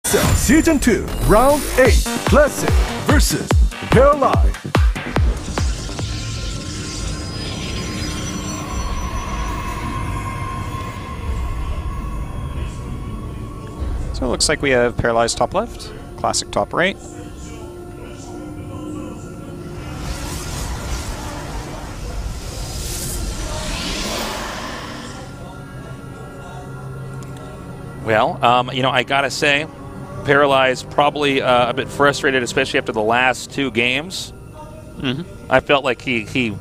GSL Season 2, Round 8, Classic versus Paralyze. So it looks like we have Paralyze top left, Classic top right. Well, you know, I gotta say, Paralyze probably a bit frustrated, especially after the last two games. I felt like his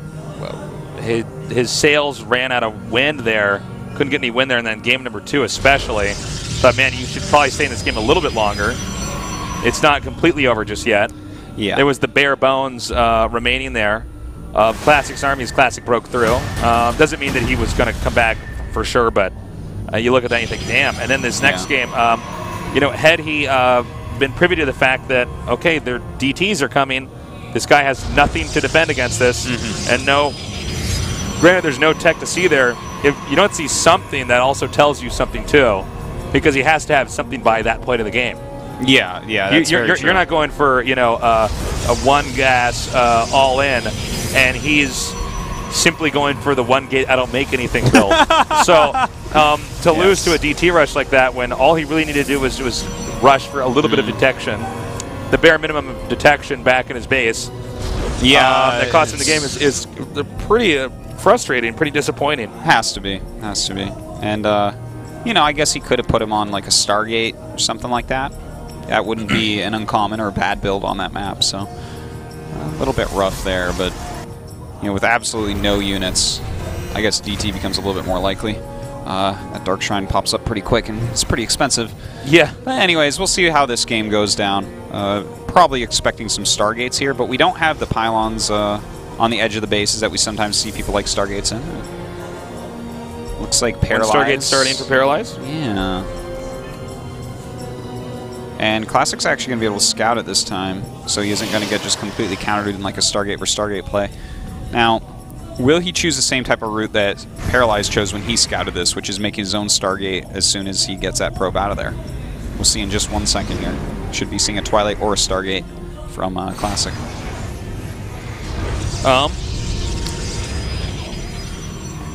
sails ran out of wind there, couldn't get any wind there, and then game number 2 especially. Thought, man, you should probably stay in this game a little bit longer. It's not completely over just yet. Yeah. There was the bare bones remaining there of Classic's armies. Classic broke through. Doesn't mean that he was going to come back for sure, but you look at that and you think, damn. And then this next game, you know, had he been privy to the fact that, okay, their DTs are coming, this guy has nothing to defend against this, and no, granted, there's no tech to see there. If you don't see something, that also tells you something too, because he has to have something by that point of the game. Yeah, that's you're not going for, you know, a one gas all in, and he's simply going for the one gate I don't make anything build. So to lose to a DT rush like that, when all he really needed to do was rush for a little bit of detection, the bare minimum of detection back in his base, that cost him the game is pretty frustrating, pretty disappointing. Has to be. And, you know, I guess he could have put him on like a Stargate or something like that. That wouldn't be an uncommon or a bad build on that map, so a little bit rough there, but you know, with absolutely no units, I guess DT becomes a little bit more likely. That Dark Shrine pops up pretty quick, and it's pretty expensive. Yeah. But anyways, we'll see how this game goes down. Probably expecting some Stargates here, but we don't have the pylons on the edge of the bases that we sometimes see people like Stargates in. Looks like Paralyze. Stargate starting for Paralyze? Yeah. And Classic's actually going to be able to scout it this time, so he isn't going to get just completely countered in like a Stargate versus Stargate play. Now, will he choose the same type of route that Paralyze chose when he scouted this, which is making his own Stargate as soon as he gets that probe out of there? We'll see in just 1 second here. Should be seeing a Twilight or a Stargate from Classic.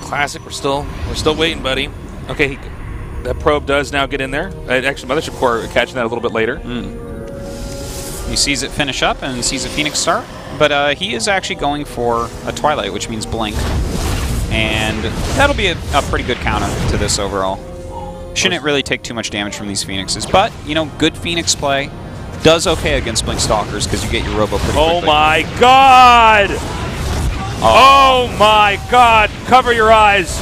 Classic, we're still waiting, buddy. Okay, that probe does now get in there. Actually, Mothership Core catching that a little bit later. He sees it finish up and sees a Phoenix start, but he is actually going for a Twilight, which means blink, and that'll be a pretty good counter to this overall. Shouldn't really take too much damage from these Phoenixes, but you know, good Phoenix play does okay against Blink Stalkers because you get your Robo pretty quickly. Oh my God! Oh my God! Cover your eyes.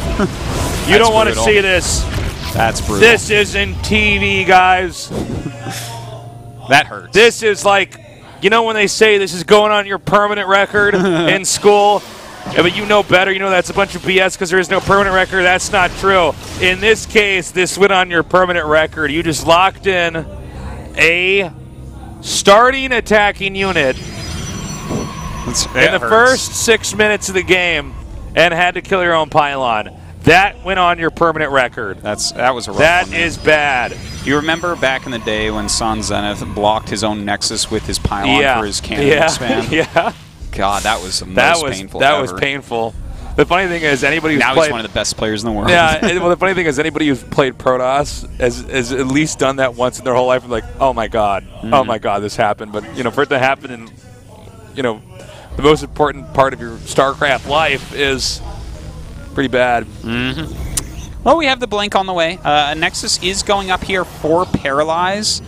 You don't want to see this. That's brutal. This isn't TV, guys. That hurts. This is like, you know when they say this is going on your permanent record in school? Yeah, but you know better. You know that's a bunch of BS because there is no permanent record. That's not true. In this case, this went on your permanent record. You just locked in a starting attacking unit in the first 6 minutes of the game and had to kill your own pylon. That went on your permanent record. That was a rough one. That is bad. You remember back in the day when San Zenith blocked his own Nexus with his pylon for his cannon span? Yeah. God, that was the most painful That ever. was painful. The funny thing is, anybody who's now played, he's one of the best players in the world. Yeah. Well, the funny thing is, anybody who's played Protoss has at least done that once in their whole life. And like, oh my God, oh my God, this happened. But you know, for it to happen in, you know, the most important part of your StarCraft life is pretty bad. Well, we have the blink on the way. Nexus is going up here for Paralyze.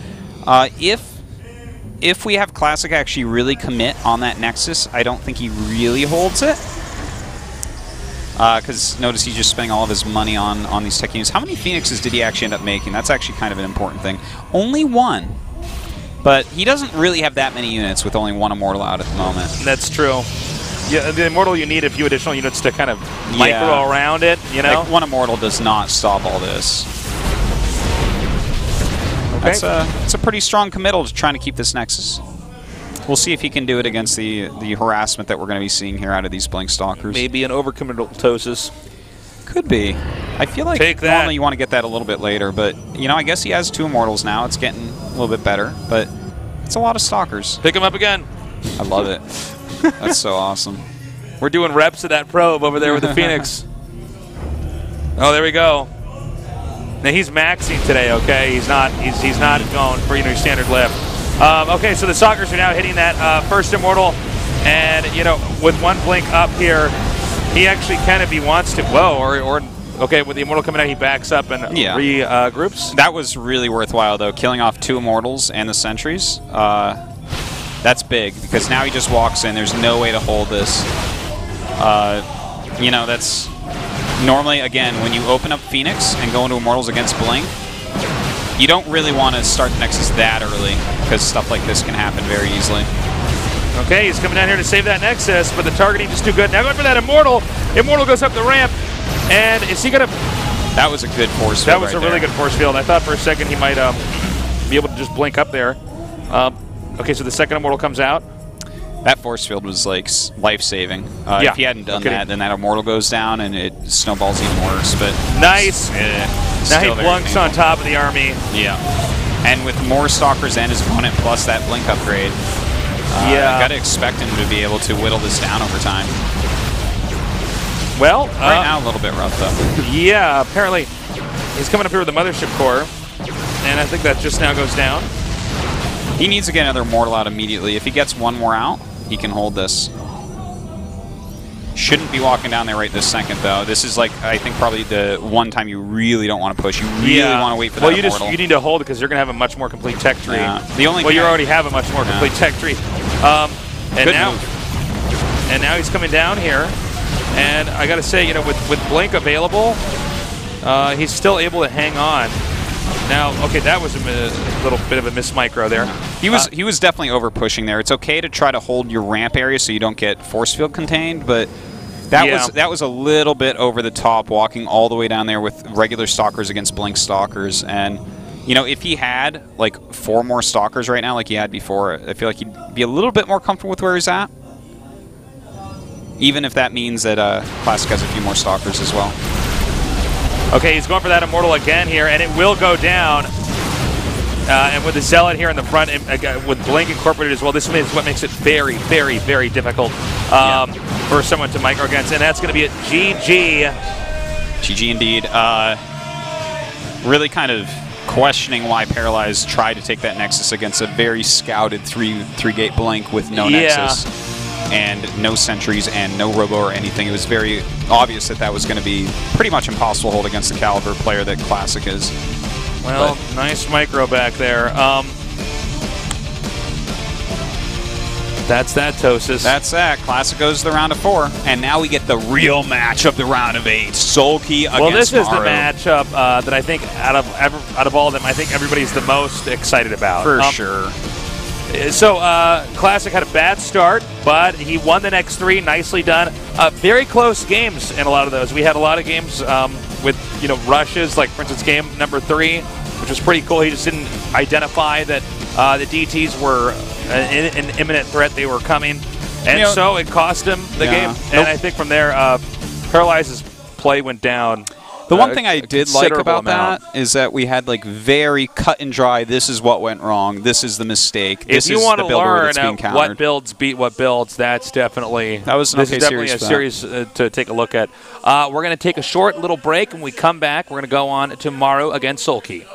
If we have Classic actually really commit on that Nexus, I don't think he really holds it. Because notice he's just spending all of his money on these tech units. How many Phoenixes did he actually end up making? That's actually kind of an important thing. Only one. But he doesn't really have that many units with only one Immortal out at the moment. That's true. Yeah, the Immortal, you need a few additional units to kind of micro around it, you know? Like one Immortal does not stop all this. Okay. It's a pretty strong committal to trying to keep this Nexus. We'll see if he can do it against the harassment that we're going to be seeing here out of these Blink Stalkers. Maybe an overcommittosis. Could be. I feel like normally you want to get that a little bit later, but, you know, I guess he has 2 Immortals now. It's getting a little bit better, but it's a lot of Stalkers. Pick him up again. I love it. That's so awesome. We're doing reps of that probe over there with the Phoenix. Oh, there we go. Now he's maxing today, okay? He's not going for, you know, your standard lift. Okay, so the Stalkers are now hitting that first Immortal, and, you know, with 1 blink up here, he actually can, if he wants to, or okay, with the Immortal coming out, he backs up and regroups. That was really worthwhile, though, killing off 2 Immortals and the Sentries. That's big, because now he just walks in. There's no way to hold this. You know, that's normally, again, when you open up Phoenix and go into Immortals against Blink, you don't really want to start the Nexus that early, because stuff like this can happen very easily. Okay, he's coming down here to save that Nexus, but the targeting is too good. Now going for that Immortal. Immortal goes up the ramp, and is he going to... That was a good force field. That was a really good force field. I thought for a second he might be able to just blink up there. Okay, so the second Immortal comes out. That force field was like life-saving. If he hadn't done that, then that Immortal goes down and it snowballs even worse. But nice. Now he blunks on top of the army. Yeah. And with more Stalkers and his opponent plus that blink upgrade, I got to expect him to be able to whittle this down over time. Well, right now a little bit rough though. Yeah, apparently he's coming up here with the Mothership Core, and I think that just now goes down. He needs to get another Immortal out immediately. If he gets 1 more out, he can hold this. Shouldn't be walking down there right this second, though. This is, like, I think probably the one time you really don't want to push. You really want to wait for that Immortal. You need to hold it because you're going to have a much more complete tech tree. Yeah. The only you already have a much more complete tech tree. And now he's coming down here. And I got to say, you know, with Blink available, he's still able to hang on. Now, okay, that was a little bit of a miss micro there. He was definitely over pushing there. It's okay to try to hold your ramp area so you don't get force field contained, but that was a little bit over the top, walking all the way down there with regular Stalkers against Blink Stalkers. And you know, if he had like 4 more Stalkers right now, like he had before, I feel like he'd be a little bit more comfortable with where he's at. Even if that means that Classic has a few more Stalkers as well. Okay, he's going for that Immortal again here, and it will go down. And with the Zealot here in the front, and, with Blink incorporated as well, this is what makes it very, very, very difficult for someone to micro against. And that's going to be a GG. GG indeed. Really kind of questioning why Paralyze tried to take that Nexus against a very scouted 3-gate Blink with no Nexus. And no Sentries and no Robo or anything. It was very obvious that that was going to be pretty much impossible to hold against the caliber player that Classic is. Well, nice micro back there. That's that, Tosis. That's that. Classic goes to the round of 4. And now we get the real match of the round of 8. Sulky against Well, this is Maru. the matchup that I think out of all of them, I think everybody's the most excited about. For sure. So, Classic had a bad start, but he won the next 3. Nicely done. Very close games in a lot of those. We had a lot of games with, you know, rushes, like, for instance, game number 3, which was pretty cool. He just didn't identify that the DTs were an imminent threat. They were coming. And so it cost him the game. And I think from there, Paralyze's play went down. The one thing I did like about that is that we had like very cut and dry, this is what went wrong, this is the mistake, this is the build order that's being countered. What builds beat what builds, that's definitely, that was an okay definitely a series to take a look at. We're going to take a short little break, and when we come back, we're going to go on to Maru against Sulky.